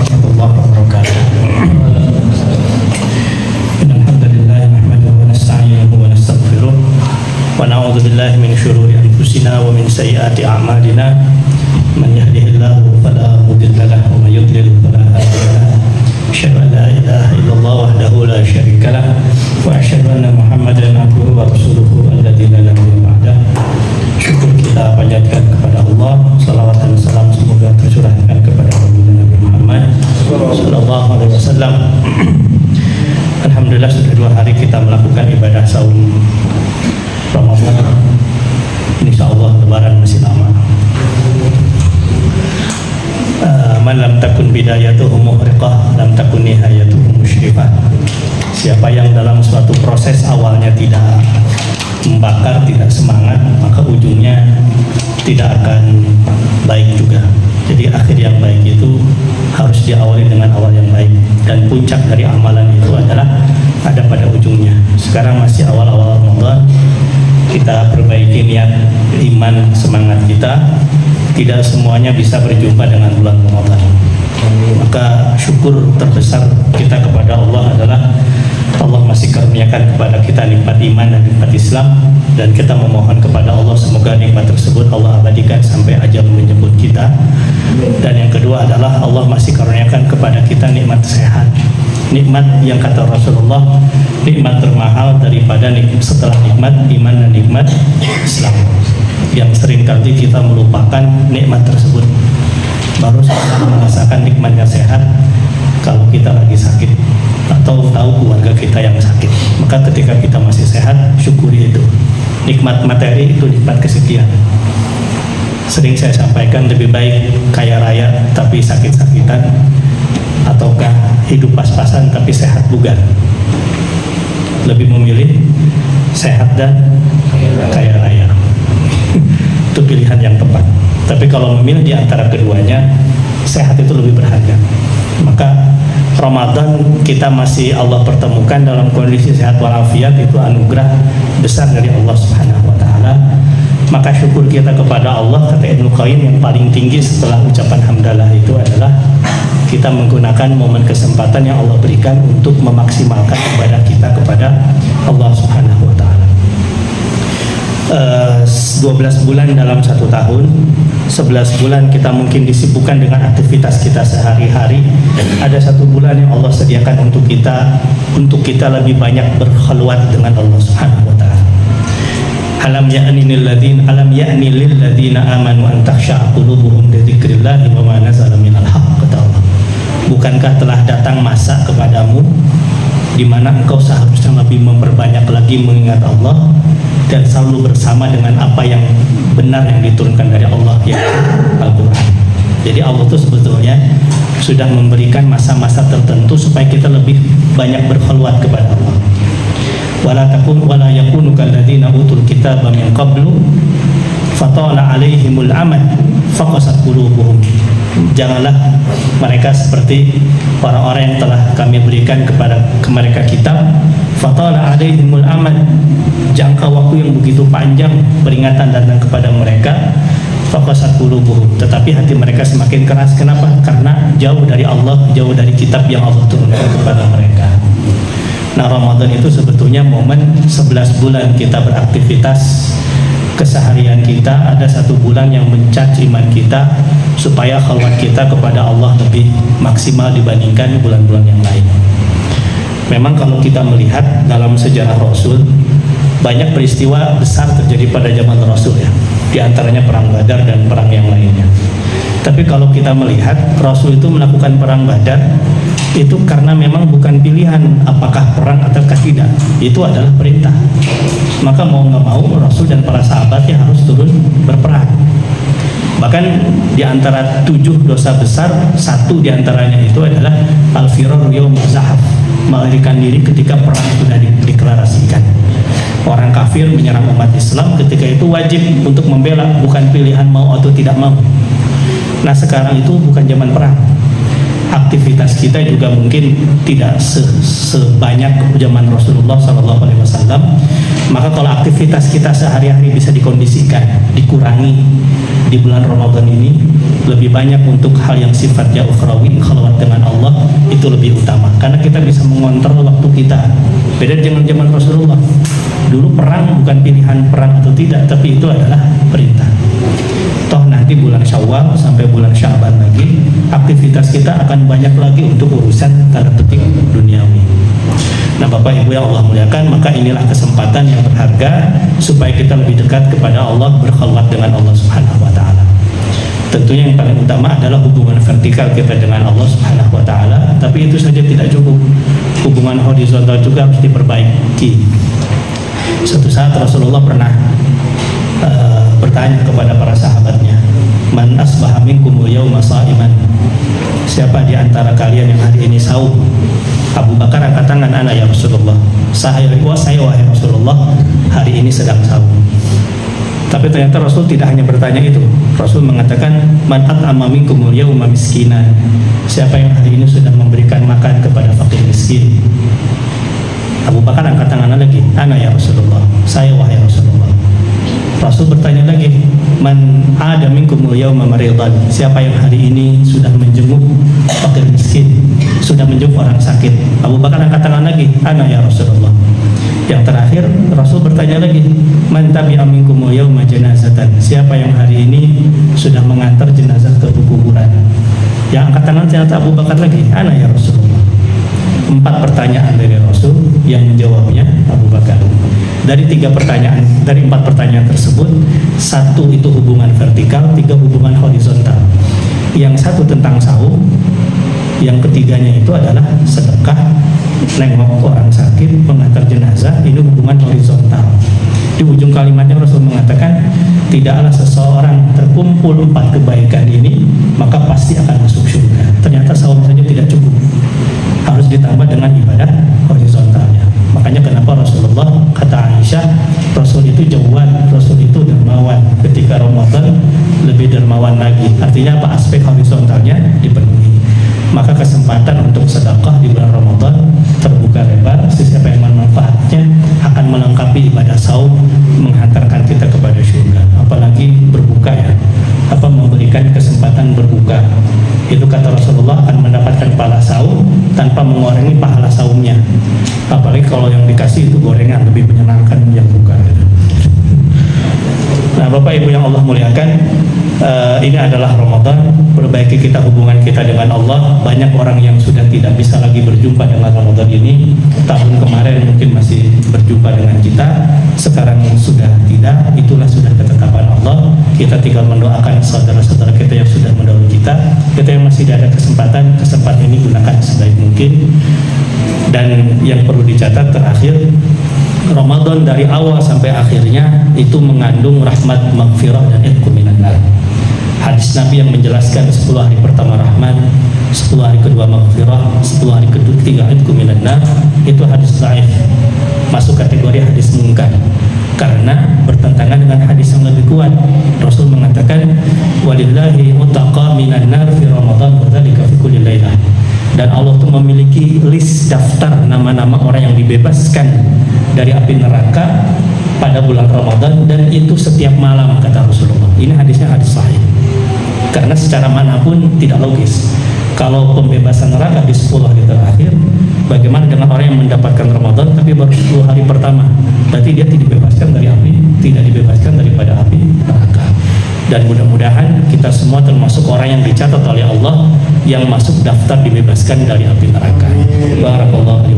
warahmatullahi wabarakatuh. Innal hamdalillah nahmaduhu wa nasta'inuhu wa nastaghfiruh wa na'udzu billahi min shururi anfusina wa min sayyiati a'malina. Man yahdihillahu fala mudilla lahu wa man yudlil fala hadiya lahu. Asyhadu an la ilaha illallah wahdahu la syarika lahu wa asyhadu anna Muhammadan abduhu wa rasuluhu alladzi la nabiyya ba'dahu. Syukur kita panjatkan kepada Allah, salawat dan salam semoga tercurahkan kepada Nabi Muhammad sallallahu alaihi wasallam. Alhamdulillah sudah 2 hari kita melakukan ibadah saum Ramadan. Insyaallah lebaran masih lama. Man lam takun bidayatuhu muhriqah lam takun nihayatuhu musyrifah. Siapa yang dalam suatu proses awalnya tidak membakar, tidak semangat, maka ujungnya tidak akan baik juga. Jadi akhir yang baik itu harus diawali dengan awal yang baik, dan puncak dari amalan itu adalah ada pada ujungnya. Sekarang masih awal-awal Ramadan, kita perbaiki niat, iman, semangat kita. Tidak semuanya bisa berjumpa dengan bulan Ramadan. Maka syukur terbesar kita kepada Allah adalah Allah masih karuniakan kepada kita nikmat iman dan nikmat Islam, dan kita memohon kepada Allah semoga nikmat tersebut Allah abadikan sampai ajal menjemput kita. Dan yang kedua adalah Allah masih karuniakan kepada kita nikmat sehat, nikmat yang kata Rasulullah nikmat termahal daripada setelah nikmat iman dan nikmat Islam, yang sering kali kita melupakan nikmat tersebut. Baru kita merasakan nikmatnya sehat kalau kita lagi sakit atau tahu keluarga kita yang sakit. Maka ketika kita masih sehat, syukuri itu. Nikmat materi itu nikmat kesekian. Sering saya sampaikan, lebih baik kaya raya tapi sakit-sakitan, ataukah hidup pas-pasan tapi sehat bugar. Lebih memilih sehat dan kaya raya. Itu pilihan yang tepat. Tapi kalau memilih di antara keduanya, sehat itu lebih berharga. Maka Ramadan kita masih Allah pertemukan dalam kondisi sehat walafiat, itu anugerah besar dari Allah Subhanahu wa taala. Maka syukur kita kepada Allah, kata Ibnu Qayyim, yang paling tinggi setelah ucapan hamdalah itu adalah kita menggunakan momen kesempatan yang Allah berikan untuk memaksimalkan ibadah kita kepada Allah Subhanahu wa taala. 12 bulan dalam 1 tahun, 11 bulan kita mungkin disibukkan dengan aktivitas kita sehari-hari. Ada 1 bulan yang Allah sediakan untuk kita lebih banyak berkhulwat dengan Allah Subhanahu wa taala. Alam ya'ni lil ladzina amanu an takhsha'a qulubuhum li dzikrillah wa ma nazala minal haqq, kata Allah. Bukankah telah datang masa kepadamu di mana engkau seharusnya lebih memperbanyak lagi mengingat Allah dan selalu bersama dengan apa yang benar yang diturunkan dari Allah, yaitu Al-Quran. Jadi Allah itu sebetulnya sudah memberikan masa-masa tertentu supaya kita lebih banyak berkhulwat kepada Allah. Wala yakunu kalladzina utul kitaba min qablu fatala alaihimul amad faqasat qulubuhum. Janganlah mereka seperti orang-orang yang telah kami berikan kepada mereka kitab, fatala alaihimul amad, jangka waktu yang begitu panjang peringatan datang kepada mereka, faqasat qulubuhum, tetapi hati mereka semakin keras. Kenapa? Karena jauh dari Allah, jauh dari kitab yang Allah turunkan kepada mereka. Nah, Ramadan itu sebetulnya momen 11 bulan kita beraktivitas keseharian kita. Ada 1 bulan yang mencaci iman kita supaya khalwat kita kepada Allah lebih maksimal dibandingkan bulan-bulan yang lain. Memang kalau kita melihat dalam sejarah Rasul, banyak peristiwa besar terjadi pada zaman Rasul ya. Di antaranya perang Badar dan perang yang lainnya. Tapi kalau kita melihat Rasul itu melakukan perang Badar itu karena memang bukan pilihan apakah perang ataukah tidak, itu adalah perintah. Maka mau nggak mau Rasul dan para sahabatnya harus turun berperang. Bahkan di antara 7 dosa besar, 1 di antaranya itu adalah al-firar yaum zahab, melarikan diri ketika perang sudah dideklarasikan. Orang kafir menyerang umat Islam, ketika itu wajib untuk membela, bukan pilihan mau atau tidak mau. Nah, sekarang itu bukan zaman perang. Aktivitas aktivitas kita juga mungkin tidak sebanyak zaman Rasulullah SAW. Maka kalau aktivitas kita sehari-hari bisa dikondisikan, dikurangi di bulan Ramadan ini, lebih banyak untuk hal yang sifatnya ukhrawi, khalwat dengan Allah, itu lebih utama. Karena kita bisa mengontrol waktu kita. Beda dengan zaman Rasulullah. Dulu perang bukan pilihan perang atau tidak, tapi itu adalah perintah. Toh nanti bulan Syawal sampai bulan Sya'ban lagi, aktivitas kita akan banyak lagi untuk urusan tanda petik duniawi. Nah, Bapak Ibu yang Allah muliakan, maka inilah kesempatan yang berharga supaya kita lebih dekat kepada Allah, berkhalwat dengan Allah Subhanahu wa taala. Tentunya yang paling utama adalah hubungan vertikal kita dengan Allah Subhanahu wa taala, tapi itu saja tidak cukup. Hubungan horizontal juga harus diperbaiki. Suatu saat Rasulullah pernah bertanya kepada para sahabatnya, "Man asbaha minkumul yauma sha'iman?" Siapa di antara kalian yang hari ini saum? Abu Bakar angkat tangan, "Ana ya Rasulullah." Saya wahai Rasulullah, hari ini sedang saum. Tapi ternyata Rasul tidak hanya bertanya itu. Rasul mengatakan, "Man at'ama minkumul yauma miskinan." Siapa yang hari ini sudah memberikan makan kepada fakir miskin? Abu Bakar angkat tangan lagi, "Ana ya Rasulullah." Saya wahai Rasulullah. Rasul bertanya lagi, "Man ada minkumul yauma maridan?" Siapa yang hari ini sudah menjenguk fakir miskin, sudah menjenguk orang sakit? Abu Bakar angkat tangan lagi, "Ana ya Rasulullah." Yang terakhir Rasul bertanya lagi, "Man tabi'a minkumul yauma janazatan?" Siapa yang hari ini sudah mengantar jenazah ke kuburan? Yang angkat tangan ternyata Abu Bakar lagi, "Ana ya Rasulullah." 4 pertanyaan dari Rasul, yang menjawabnya Abu Bakar. Dari 4 pertanyaan tersebut, 1 itu hubungan vertikal, 3 hubungan horizontal. Yang 1 tentang saum, yang ketiganya itu adalah sedekah, nengok orang sakit, mengantar jenazah, ini hubungan horizontal. Di ujung kalimatnya Rasul mengatakan, tidaklah seseorang terkumpul 4 kebaikan ini, maka pasti akan masuk surga. Ternyata saum saja tidak cukup, harus ditambah dengan ibadah horizontalnya. Makanya kenapa Rasulullah, kata Aisyah, Rasul itu jawad, Rasul itu dermawan. Ketika Ramadan lebih dermawan lagi. Artinya apa? Aspek horizontalnya dipenuhi. Maka kesempatan untuk sedekah di bulan Ramadan terbuka lebar. Siapa yang memanfaatnya akan melengkapi ibadah saum, menghantarkan kita kepada surga. Apalagi berbuka ya, memberikan kesempatan berbuka. Itu kata Rasulullah akan mendapatkan pahala saum tanpa mengurangi pahala saumnya. Apalagi kalau yang dikasih itu gorengan, lebih menyenangkan yang buka gitu. Nah, Bapak Ibu yang Allah muliakan, ini adalah Ramadan. Perbaiki kita hubungan kita dengan Allah. Banyak orang yang sudah tidak bisa lagi berjumpa dengan Ramadan ini. Tahun kemarin mungkin masih berjumpa dengan kita, sekarang sudah tidak. Itulah sudah ketetapan Allah. Kita tinggal mendoakan saudara-saudara kita yang sudah mendahului kita. Kita yang masih ada kesempatan ini gunakan sebaik mungkin. Dan yang perlu dicatat terakhir, Ramadan dari awal sampai akhirnya itu mengandung rahmat, maghfirah, dan itqu minan nar. Hadis Nabi yang menjelaskan 10 hari pertama rahmat, 10 hari kedua maghfirah, 10 hari ketiga itqu minan nar, itu hadis dhaif, masuk kategori hadis munkar karena bertentangan dengan hadis yang lebih kuat. Rasul mengatakan, "Walillahi utaqa minan nar fi Ramadan wa dzalika fi kulli lailah." Dan Allah itu memiliki list daftar nama-nama orang yang dibebaskan dari api neraka pada bulan Ramadan, dan itu setiap malam, kata Rasulullah. Ini hadisnya hadis sahih. Karena secara manapun tidak logis. Kalau pembebasan neraka di 10 hari terakhir, bagaimana dengan orang yang mendapatkan Ramadan tapi baru 10 hari pertama? Berarti dia tidak dibebaskan dari api, tidak dibebaskan daripada api neraka. Dan mudah-mudahan kita semua termasuk orang yang dicatat oleh Allah yang masuk daftar dibebaskan dari api neraka. Barakallahu